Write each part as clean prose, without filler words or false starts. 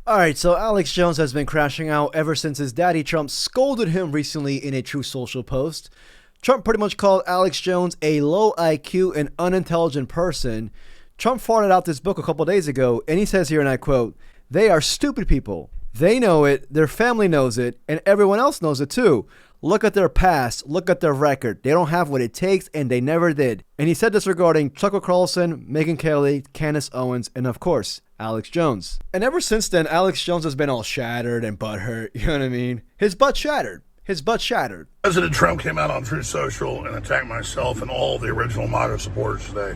All right, so Alex Jones has been crashing out ever since his daddy Trump scolded him recently in a Truth Social post. Trump pretty much called Alex Jones a low IQ and unintelligent person. Trump farted out this book a couple days ago, and he says here, and I quote, "They are stupid people. They know it, their family knows it, and everyone else knows it too. Look at their past, look at their record. They don't have what it takes, and they never did." And he said this regarding Tucker Carlson, Megyn Kelly, Candace Owens, and of course, Alex Jones. And ever since then, Alex Jones has been all shattered and butthurt, you know what I mean? His butt shattered. His butt shattered. President Trump came out on Truth Social and attacked myself and all the original MAGA supporters today.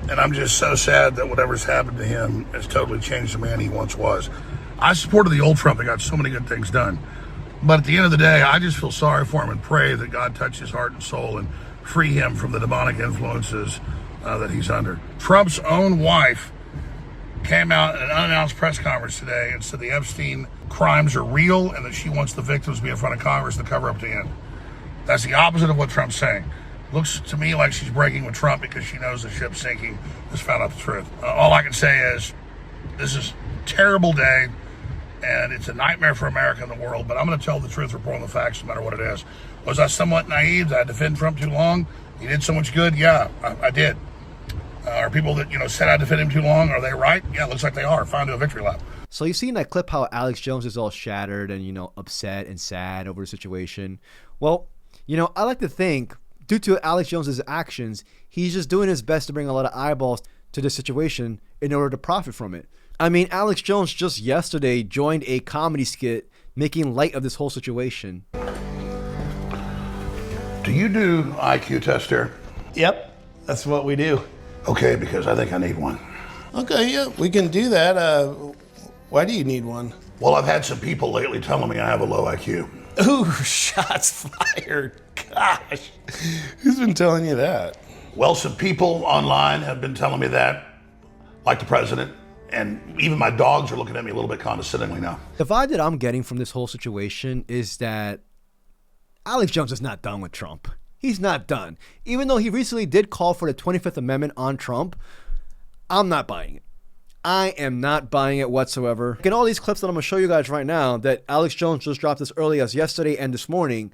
And I'm just so sad that whatever's happened to him has totally changed the man he once was. I supported the old Trump and got so many good things done. But at the end of the day, I just feel sorry for him and pray that God touch his heart and soul and free him from the demonic influences that he's under. Trump's own wife came out in an unannounced press conference today and said the Epstein crimes are real and that she wants the victims to be in front of Congress to cover up to end. That's the opposite of what Trump's saying. Looks to me like she's breaking with Trump because she knows the ship's sinking, has found out the truth. All I can say is this is a terrible day and it's a nightmare for America and the world, but I'm going to tell the truth, report on the facts, no matter what it is. Was I somewhat naive? Did I defend Trump too long? He did so much good? Yeah, I did. Are people that, said I defend him too long, are they right? Yeah, it looks like they are. Fine to a victory lap. So you see in that clip how Alex Jones is all shattered and, upset and sad over the situation. Well, I like to think, due to Alex Jones's actions, he's just doing his best to bring a lot of eyeballs to this situation in order to profit from it. I mean, Alex Jones just yesterday joined a comedy skit making light of this whole situation. Do you do IQ test here? Yep, that's what we do. Okay, because I think I need one. Okay, yeah, we can do that. Why do you need one? Well, I've had some people lately telling me I have a low IQ. Ooh, shots fired. Gosh, who's been telling you that? Well, some people online have been telling me that, like the president, and even my dogs are looking at me a little bit condescendingly now. The vibe that I'm getting from this whole situation is that Alex Jones is not done with Trump. He's not done. Even though he recently did call for the 25th Amendment on Trump, I'm not buying it. I am not buying it whatsoever. In all these clips that I'm going to show you guys right now that Alex Jones just dropped as early as yesterday and this morning,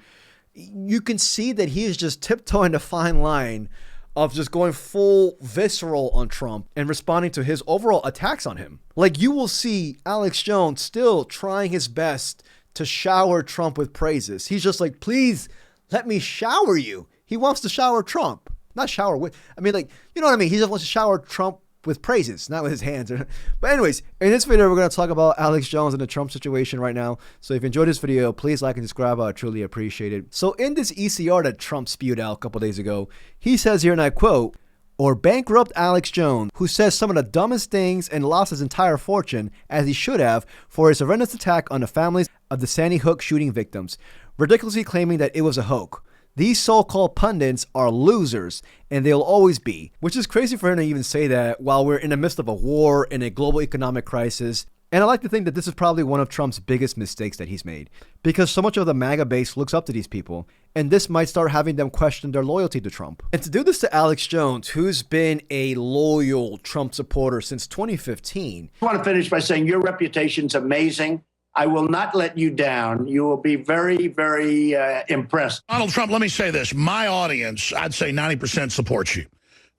you can see that he is just tiptoeing a fine line of just going full visceral on Trump and responding to his overall attacks on him. Like, you will see Alex Jones still trying his best to shower Trump with praises. He's just like, please let me shower you. He wants to shower Trump, not shower with, you know what I mean? He just wants to shower Trump with praises, not with his hands. But anyways, in this video, we're going to talk about Alex Jones and the Trump situation right now. So if you enjoyed this video, please like and subscribe. I truly appreciate it. So in this ECR that Trump spewed out a couple days ago, he says here, and I quote, "Or bankrupt Alex Jones, who says some of the dumbest things and lost his entire fortune, as he should have, for his horrendous attack on the families of the Sandy Hook shooting victims, ridiculously claiming that it was a hoax. These so-called pundits are losers, and they'll always be," which is crazy for him to even say that while we're in the midst of a war and a global economic crisis. And I like to think that this is probably one of Trump's biggest mistakes that he's made, because so much of the MAGA base looks up to these people, and this might start having them question their loyalty to Trump. And to do this to Alex Jones, who's been a loyal Trump supporter since 2015. I want to finish by saying your reputation's amazing. I will not let you down. You will be very, very impressed. Donald Trump, let me say this. My audience, I'd say 90% supports you.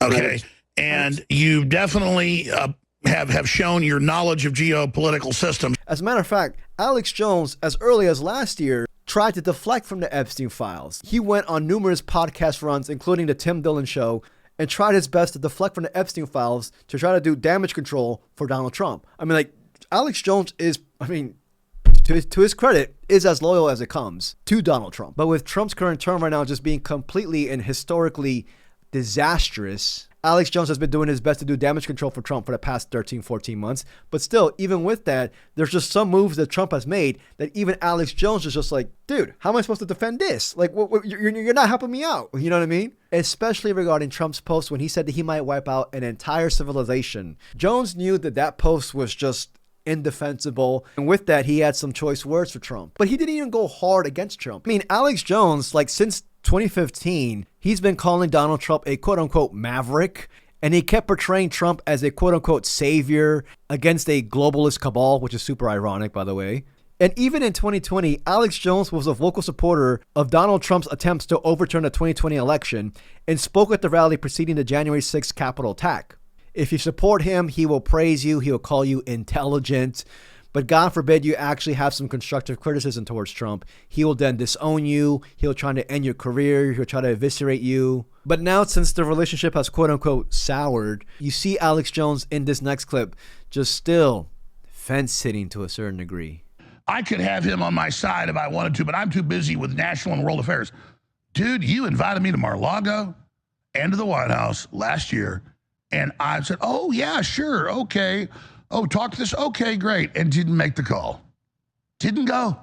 Okay. Right. And you definitely have shown your knowledge of geopolitical systems. As a matter of fact, Alex Jones, as early as last year, tried to deflect from the Epstein files. He went on numerous podcast runs, including the Tim Dillon Show, and tried his best to deflect from the Epstein files to try to do damage control for Donald Trump. Alex Jones is, to his credit, is as loyal as it comes to Donald Trump. But with Trump's current term right now just being completely and historically disastrous, Alex Jones has been doing his best to do damage control for Trump for the past 13, 14 months. But still, even with that, there's just some moves that Trump has made that even Alex Jones is just like, dude, how am I supposed to defend this? Like, you're not helping me out. You know what I mean? Especially regarding Trump's post when he said that he might wipe out an entire civilization. Jones knew that that post was just indefensible, and with that, he had some choice words for Trump. But he didn't even go hard against Trump. Alex Jones, since 2015, he's been calling Donald Trump a quote-unquote maverick And he kept portraying Trump as a quote-unquote savior against a globalist cabal, which is super ironic, by the way. And even in 2020, Alex Jones was a vocal supporter of Donald Trump's attempts to overturn the 2020 election and spoke at the rally preceding the January 6th Capitol attack. If you support him, he will praise you. He will call you intelligent. But God forbid you actually have some constructive criticism towards Trump. He will then disown you. He'll try to end your career. He'll try to eviscerate you. But now, since the relationship has quote unquote soured, you see Alex Jones in this next clip just still fence sitting to a certain degree. I could have him on my side if I wanted to, but I'm too busy with national and world affairs. Dude, you invited me to Mar-a-Lago and to the White House last year. And I said, oh, yeah, sure, okay. Oh, talk to this? Okay, great. And didn't make the call. Didn't go.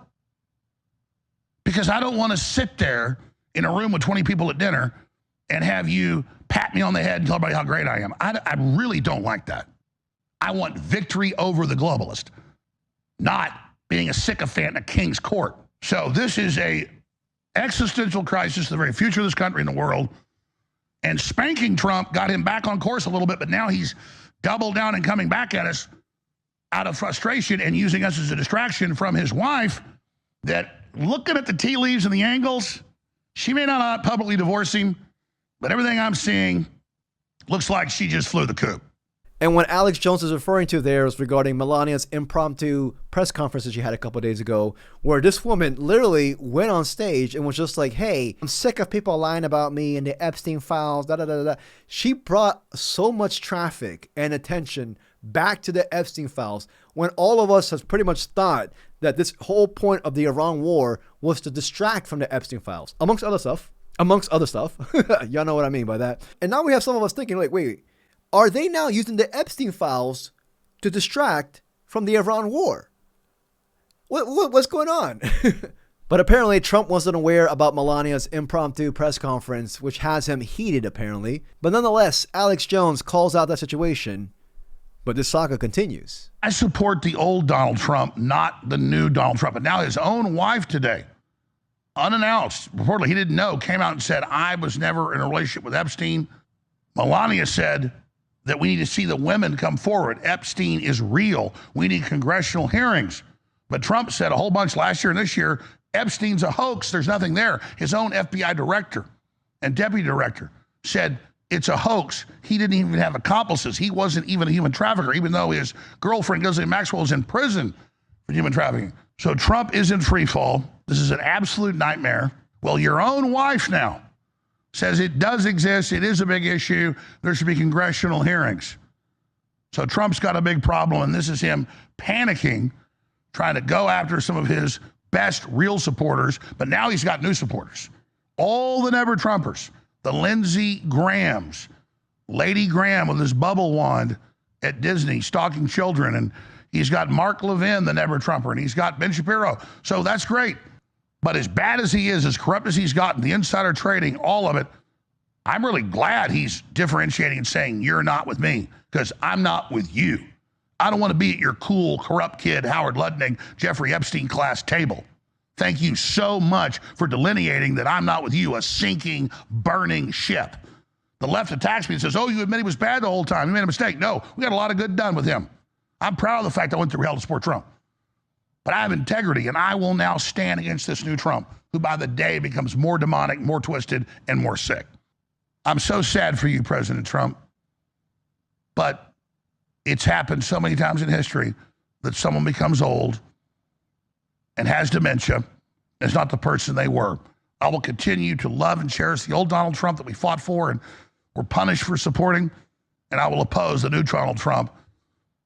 Because I don't want to sit there in a room with 20 people at dinner and have you pat me on the head and tell everybody how great I am. I really don't like that. I want victory over the globalist, not being a sycophant in a king's court. So this is a existential crisis, the very future of this country and the world. And spanking Trump got him back on course a little bit, but now he's doubled down and coming back at us out of frustration and using us as a distraction from his wife that, looking at the tea leaves and the angles, she may not publicly divorce him, but everything I'm seeing looks like she just flew the coop. And what Alex Jones is referring to there is regarding Melania's impromptu press conference that she had a couple of days ago, where this woman literally went on stage and was just like, hey, I'm sick of people lying about me and the Epstein files, da da da da. She brought so much traffic and attention back to the Epstein files when all of us has pretty much thought that this whole point of the Iran war was to distract from the Epstein files, amongst other stuff. Y'all know what I mean by that. And now we have some of us thinking, like, wait, are they now using the Epstein files to distract from the Iran war? What's going on? But apparently Trump wasn't aware about Melania's impromptu press conference, which has him heated apparently. But nonetheless, Alex Jones calls out that situation. But this saga continues. I support the old Donald Trump, not the new Donald Trump. But now his own wife today, unannounced, reportedly he didn't know, came out and said, I was never in a relationship with Epstein. Melania said that we need to see the women come forward. Epstein is real. We need congressional hearings. But Trump said a whole bunch last year and this year, Epstein's a hoax. There's nothing there. His own FBI director and deputy director said it's a hoax. He didn't even have accomplices. He wasn't even a human trafficker, even though his girlfriend, Ghislaine Maxwell, is in prison for human trafficking. So Trump is in free fall. This is an absolute nightmare. Well, your own wife now says it does exist. It is a big issue. There should be congressional hearings. So Trump's got a big problem, and this is him panicking, trying to go after some of his best real supporters, but now he's got new supporters. All the never-Trumpers, the Lindsey Grahams, Lady Graham with his bubble wand at Disney, stalking children, and he's got Mark Levin, the never-Trumper, and he's got Ben Shapiro. So that's great. But as bad as he is, as corrupt as he's gotten, the insider trading, all of it, I'm really glad he's differentiating and saying, you're not with me, because I'm not with you. I don't want to be at your cool, corrupt kid, Howard Lutnick, Jeffrey Epstein class table. Thank you so much for delineating that I'm not with you, a sinking, burning ship. The left attacks me and says, oh, you admit he was bad the whole time. You made a mistake. No, we got a lot of good done with him. I'm proud of the fact I went through hell to support Trump. But I have integrity, and I will now stand against this new Trump, who by the day becomes more demonic, more twisted, and more sick. I'm so sad for you, President Trump. But it's happened so many times in history that someone becomes old and has dementia and is not the person they were. I will continue to love and cherish the old Donald Trump that we fought for and were punished for supporting, and I will oppose the new Donald Trump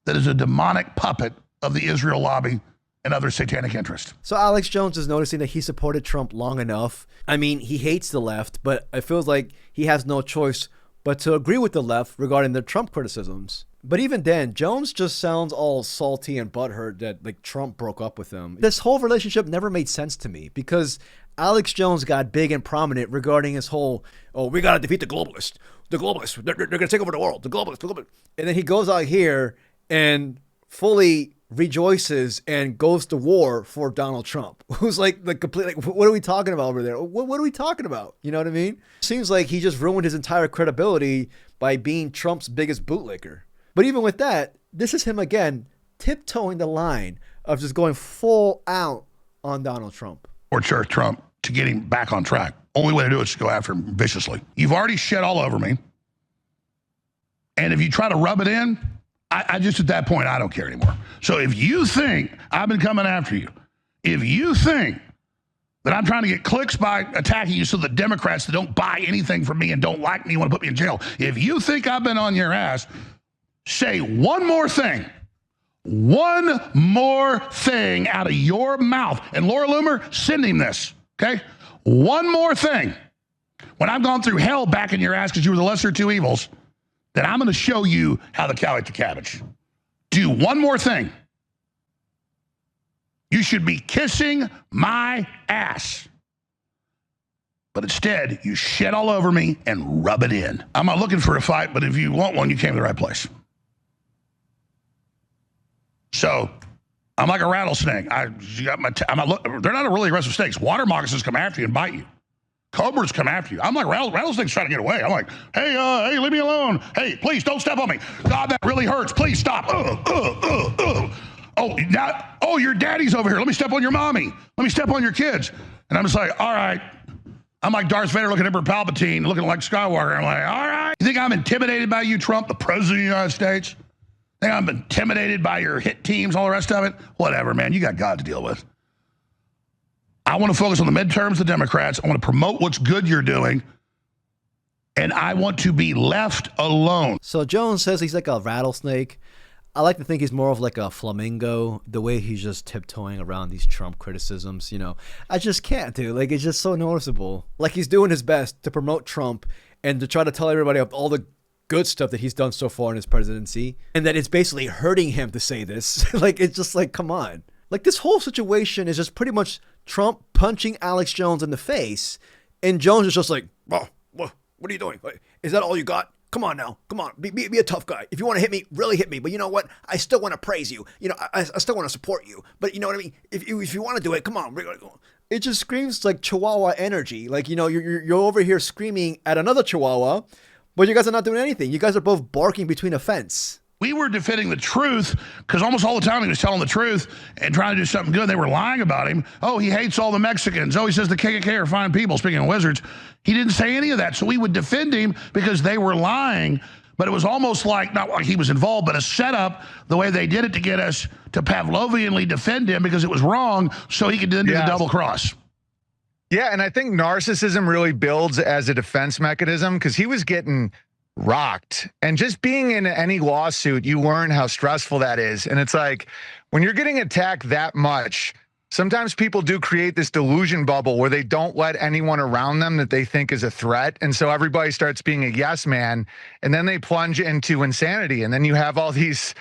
that is a demonic puppet of the Israel lobby and other satanic interests. So Alex Jones is noticing that he supported Trump long enough. I mean, he hates the left, but it feels like he has no choice but to agree with the left regarding the Trump criticisms. But even then, Jones just sounds all salty and butthurt that like Trump broke up with him. This whole relationship never made sense to me because Alex Jones got big and prominent regarding his whole, oh, we got to defeat the globalists. The globalists, they're going to take over the world. The globalists. And then he goes out here and fully rejoices and goes to war for Donald Trump, who's like the complete, like, what are we talking about over there? What are we talking about? You know what I mean? Seems like he just ruined his entire credibility by being Trump's biggest bootlicker. But even with that, this is him again, tiptoeing the line of just going full out on Donald Trump. Or Trump to get him back on track. Only way to do it is to go after him viciously. You've already shed all over me. And if you try to rub it in, I just, at that point, I don't care anymore. So if you think I've been coming after you, if you think that I'm trying to get clicks by attacking you so the Democrats that don't buy anything from me and don't like me want to put me in jail, if you think I've been on your ass, say one more thing out of your mouth. And Laura Loomer, send him this, okay? One more thing. When I've gone through hell back in your ass because you were the lesser of two evils, then I'm going to show you how the cow ate the cabbage. Do one more thing. You should be kissing my ass. But instead, you shit all over me and rub it in. I'm not looking for a fight, but if you want one, you came to the right place. So I'm like a rattlesnake. They're not really aggressive snakes. Water moccasins come after you and bite you. Cobras come after you. I'm like rattlesnakes trying to get away. I'm like, hey, leave me alone. Hey, please don't step on me. God, that really hurts. Please stop. Oh, your daddy's over here. Let me step on your mommy. Let me step on your kids. And I'm just like, all right. I'm like Darth Vader looking at Emperor Palpatine, looking like Skywalker. I'm like, all right. You think I'm intimidated by you, Trump, the president of the United States? Think I'm intimidated by your hit teams, all the rest of it? Whatever, man. You got God to deal with. I want to focus on the midterms, the Democrats. I want to promote what's good you're doing. And I want to be left alone. So Jones says he's like a rattlesnake. I like to think he's more of like a flamingo, the way he's just tiptoeing around these Trump criticisms, you know. I just can't, dude. Like, it's just so noticeable. Like, he's doing his best to promote Trump and to try to tell everybody of all the good stuff that he's done so far in his presidency, and that it's basically hurting him to say this. Like, it's just like, come on. Like, this whole situation is just pretty much Trump punching Alex Jones in the face, and Jones is just like, oh, what are you doing? Is that all you got? Come on now. Come on. Be a tough guy. If you want to hit me, really hit me. But you know what? I still want to praise you. You know, I still want to support you. But you know what I mean? If you want to do it, come on. It just screams like Chihuahua energy. Like, you know, you're over here screaming at another Chihuahua, but you guys are not doing anything. You guys are both barking between a fence. We were defending the truth because almost all the time he was telling the truth and trying to do something good. They were lying about him. Oh, he hates all the Mexicans. Oh, he says the KKK are fine people, speaking of wizards. He didn't say any of that. So we would defend him because they were lying. But it was almost like, not like he was involved, but a setup, the way they did it to get us to Pavlovianly defend him because it was wrong so he could then do the double cross. Yeah, and I think narcissism really builds as a defense mechanism because he was getting rocked. And just being in any lawsuit, you learn how stressful that is. And it's like, when you're getting attacked that much, sometimes people do create this delusion bubble where they don't let anyone around them that they think is a threat. And so everybody starts being a yes man, and then they plunge into insanity. And then you have all these,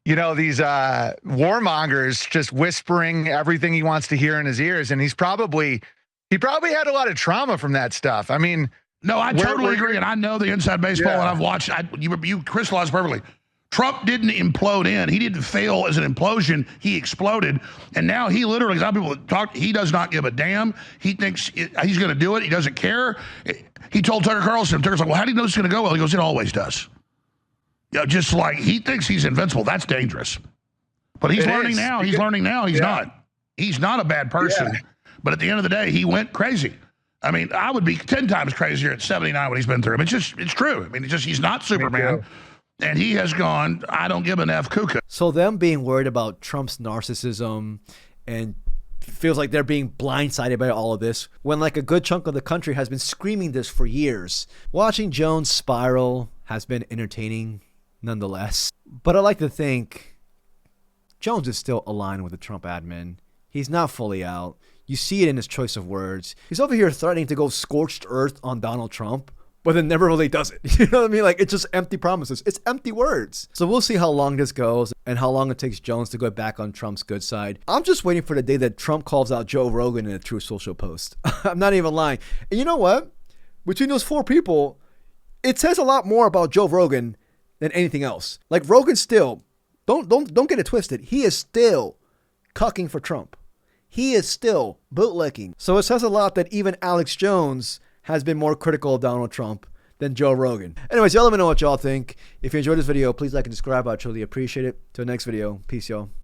you know, these warmongers just whispering everything he wants to hear in his ears. And he probably had a lot of trauma from that stuff. I mean, no, I totally agree, and I know the inside baseball, and I've watched. You crystallized perfectly. Trump didn't implode in. He didn't fail as an implosion. He exploded, and now he literally, some people talk, he does not give a damn. He thinks he's going to do it. He doesn't care. He told Tucker Carlson, Tucker's like, well, how do you know it's going to go well? He goes, it always does. You know, just like he thinks he's invincible. That's dangerous. But he's learning now. He's learning now. He's not. He's not a bad person. Yeah. But at the end of the day, he went crazy. I mean, I would be 10 times crazier at 79 what he's been through. I mean, it's true. I mean, he's not Superman. And he has gone, I don't give an F kuka. So them being worried about Trump's narcissism and feels like they're being blindsided by all of this when like a good chunk of the country has been screaming this for years. Watching Jones spiral has been entertaining nonetheless. But I like to think Jones is still aligned with the Trump admin. He's not fully out. You see it in his choice of words. He's over here threatening to go scorched earth on Donald Trump, but then never really does it. You know what I mean? Like, it's just empty promises. It's empty words. So we'll see how long this goes and how long it takes Jones to go back on Trump's good side. I'm just waiting for the day that Trump calls out Joe Rogan in a Truth Social post. I'm not even lying. And you know what? Between those four people, it says a lot more about Joe Rogan than anything else. Like, Rogan still, Don't get it twisted. He is still cucking for Trump. He is still bootlicking. So it says a lot that even Alex Jones has been more critical of Donald Trump than Joe Rogan. Anyways, y'all let me know what y'all think. If you enjoyed this video, please like and subscribe. I'd truly appreciate it. Till next video. Peace, y'all.